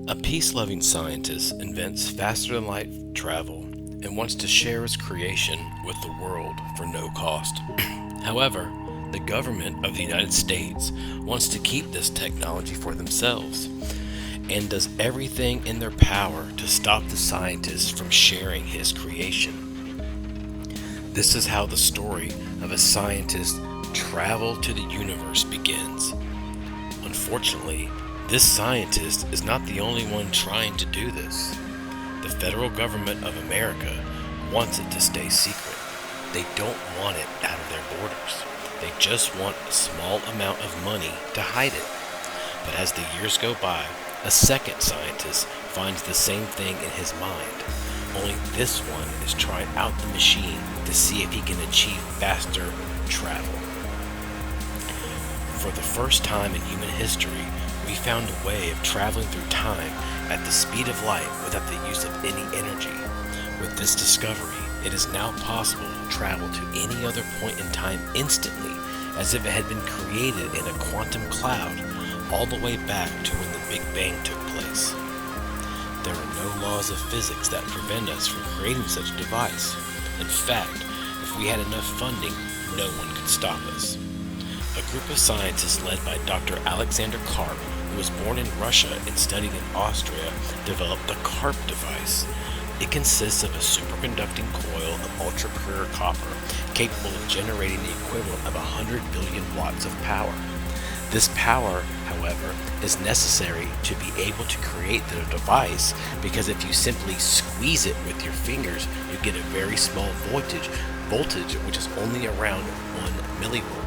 A peace-loving scientist invents faster-than-light travel and wants to share his creation with the world for no cost. However, the government of the United States wants to keep this technology for themselves and does everything in their power to stop the scientist from sharing his creation. This is how the story of a scientist travel to the universe begins. Unfortunately, this scientist is not the only one trying to do this. The federal government of America wants it to stay secret. They don't want it out of their borders. They just want a small amount of money to hide it. But as the years go by, a second scientist finds the same thing in his mind. Only this one is trying out the machine to see if he can achieve faster travel. For the first time in human history, we found a way of traveling through time at the speed of light without the use of any energy. With this discovery, it is now possible to travel to any other point in time instantly, as if it had been created in a quantum cloud, all the way back to when the Big Bang took place. There are no laws of physics that prevent us from creating such a device. In fact, if we had enough funding, no one could stop us. A group of scientists led by Dr. Alexander Karp, who was born in Russia and studied in Austria, developed the Karp device. It consists of a superconducting coil of ultra-pure copper, capable of generating the equivalent of 100 billion watts of power. This power, however, is necessary to be able to create the device, because if you simply squeeze it with your fingers, you get a very small voltage which is only around 1 millivolt.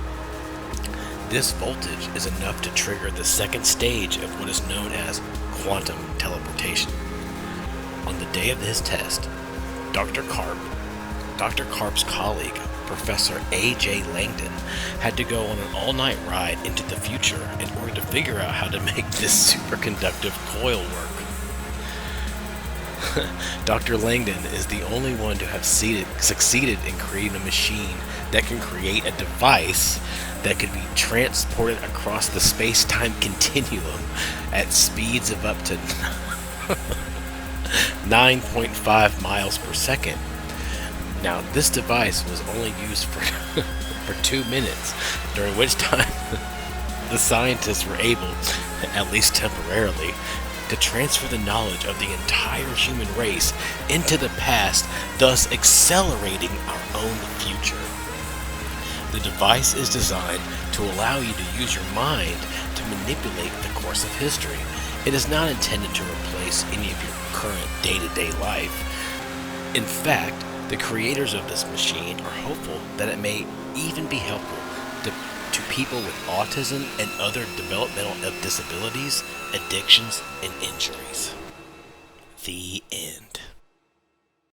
This voltage is enough to trigger the second stage of what is known as quantum teleportation. On the day of his test, Dr. Karp's colleague, Professor A.J. Langdon, had to go on an all-night ride into the future in order to figure out how to make this superconductive coil work. Dr. Langdon is the only one to have succeeded in creating a machine that can create a device that could be transported across the space-time continuum at speeds of up to 9.5 miles per second. Now, this device was only used for 2 minutes, during which time the scientists were able, at least temporarily, to transfer the knowledge of the entire human race into the past, thus accelerating our own future. The device is designed to allow you to use your mind to manipulate the course of history. It is not intended to replace any of your current day-to-day life. In fact, the creators of this machine are hopeful that it may even be helpful to people with autism and other developmental disabilities, addictions, and injuries. The end.